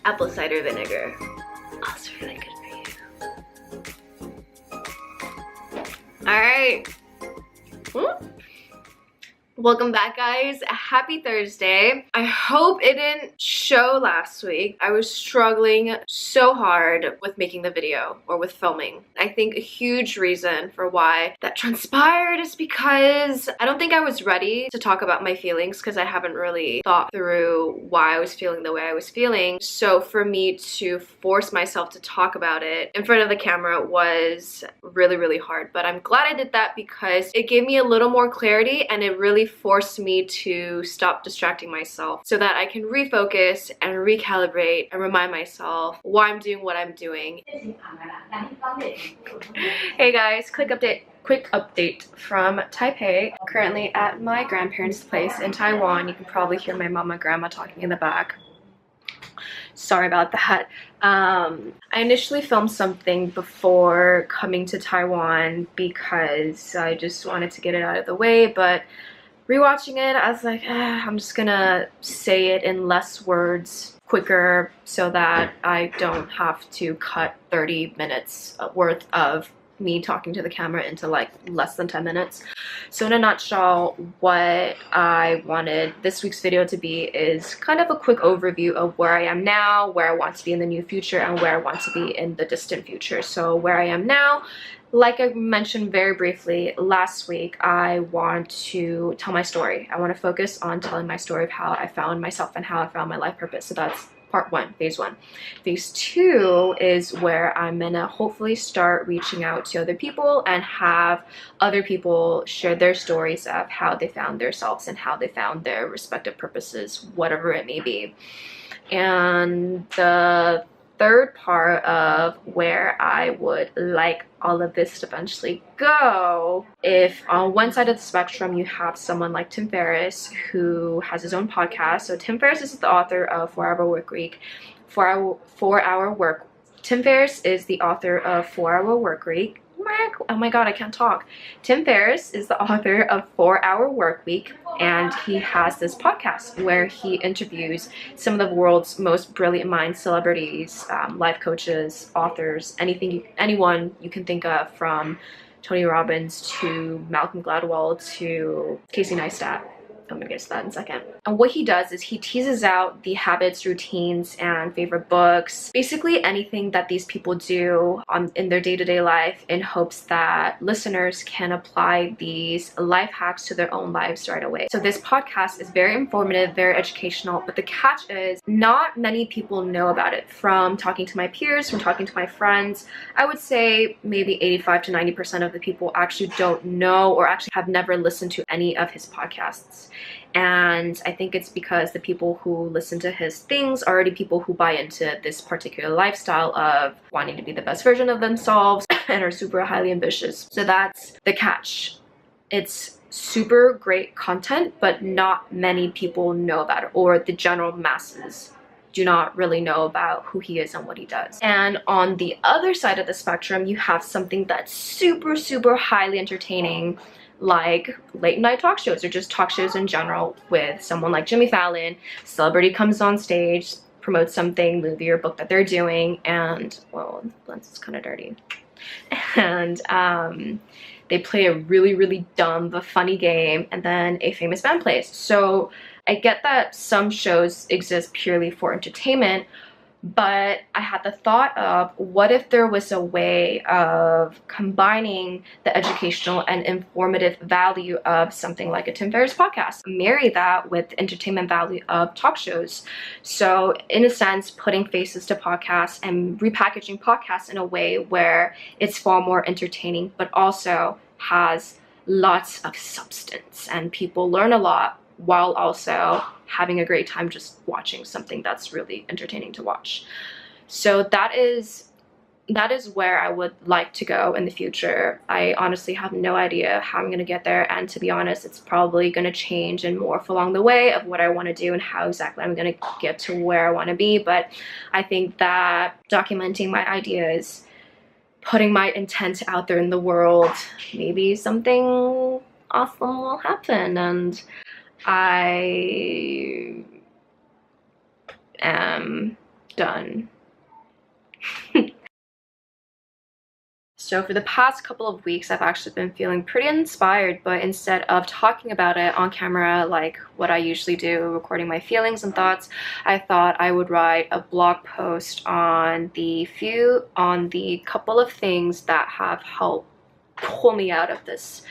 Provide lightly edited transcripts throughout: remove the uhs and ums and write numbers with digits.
apple cider vinegar. Also really good for you. Alright. Welcome back, guys. Happy Thursday. I hope it didn't show last week. I was struggling so hard with making the video or with filming. I think a huge reason for why that transpired is because I don't think I was ready to talk about my feelings because I haven't really thought through why I was feeling the way I was feeling. So for me to force myself to talk about it in front of the camera was really, really hard. But I'm glad I did that because it gave me a little more clarity and it really forced me to stop distracting myself so that I can refocus and recalibrate and remind myself why I'm doing what I'm doing. Hey guys, quick update from Taipei. Currently at my grandparents' place in Taiwan. You can probably hear my mom and grandma talking in the back. Sorry about that. I initially filmed something before coming to Taiwan because I just wanted to get it out of the way, but rewatching it, I was like, I'm just gonna say it in less words, quicker, so that I don't have to cut 30 minutes worth of me talking to the camera into like less than 10 minutes. So in a nutshell, what I wanted this week's video to be is kind of a quick overview of where I am now, where I want to be in the near future, and where I want to be in the distant future. So where I am now, like I mentioned very briefly last week, I want to tell my story. I want to focus on telling my story of how I found myself and how I found my life purpose. So that's part one, phase one. Phase two is where I'm gonna hopefully start reaching out to other people and have other people share their stories of how they found themselves and how they found their respective purposes, whatever it may be. And the third part of where I would like all of this to eventually go, if on one side of the spectrum you have someone like Tim Ferriss who has his own podcast. So Tim Ferriss is the author of 4-Hour Workweek. Tim Ferriss is the author of 4-Hour Workweek. Oh my god, I can't talk. Tim Ferriss is the author of 4-Hour Workweek, and he has this podcast where he interviews some of the world's most brilliant minds, celebrities, life coaches, authors, anyone you can think of, from Tony Robbins to Malcolm Gladwell to Casey Neistat. I'm gonna get to that in a second. And what he does is he teases out the habits, routines, and favorite books, basically anything that these people do in their day-to-day life, in hopes that listeners can apply these life hacks to their own lives right away. So this podcast is very informative, very educational, but the catch is not many people know about it. From talking to my peers, from talking to my friends, I would say maybe 85 to 90% of the people actually don't know or actually have never listened to any of his podcasts. And I think it's because the people who listen to his things are already people who buy into this particular lifestyle of wanting to be the best version of themselves and are super highly ambitious. So that's the catch. It's super great content, but not many people know about it, or the general masses do not really know about who he is and what he does. And on the other side of the spectrum, you have something that's super, super highly entertaining, like late night talk shows or just talk shows in general, with someone like Jimmy Fallon. Celebrity comes on stage, promotes something, movie or book that they're doing, and, well, the lens is kind of dirty. And they play a really, really dumb but funny game, and then a famous band plays. So I get that some shows exist purely for entertainment, but I had the thought of, what if there was a way of combining the educational and informative value of something like a Tim Ferriss podcast, marry that with the entertainment value of talk shows. So in a sense, putting faces to podcasts and repackaging podcasts in a way where it's far more entertaining, but also has lots of substance and people learn a lot, while also having a great time just watching something that's really entertaining to watch. So that is where I would like to go in the future. I honestly have no idea how I'm going to get there, and to be honest, it's probably going to change and morph along the way of what I want to do and how exactly I'm going to get to where I want to be. But I think that documenting my ideas, putting my intent out there in the world, maybe something awesome will happen. And I am done. So for the past couple of weeks, I've actually been feeling pretty inspired, but instead of talking about it on camera like what I usually do, recording my feelings and thoughts, I thought I would write a blog post on the couple of things that have helped pull me out of this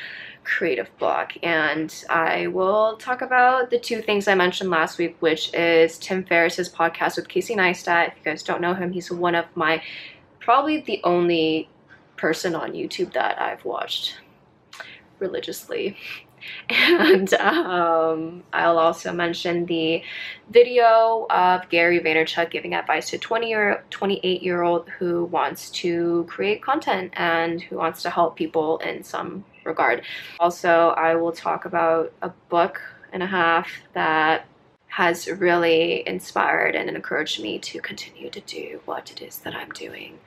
creative block. And I will talk about the two things I mentioned last week, which is Tim Ferriss's podcast with Casey Neistat. If you guys don't know him, he's one of my, probably the only person on YouTube that I've watched religiously. And I'll also mention the video of Gary Vaynerchuk giving advice to a 28-year-old who wants to create content and who wants to help people in some regard. Also, I will talk about a book and a half that has really inspired and encouraged me to continue to do what it is that I'm doing.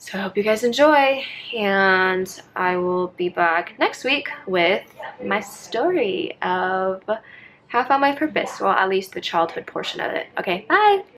So I hope you guys enjoy, and I will be back next week with my story of how I found my purpose. Well, at least the childhood portion of it. Okay, bye!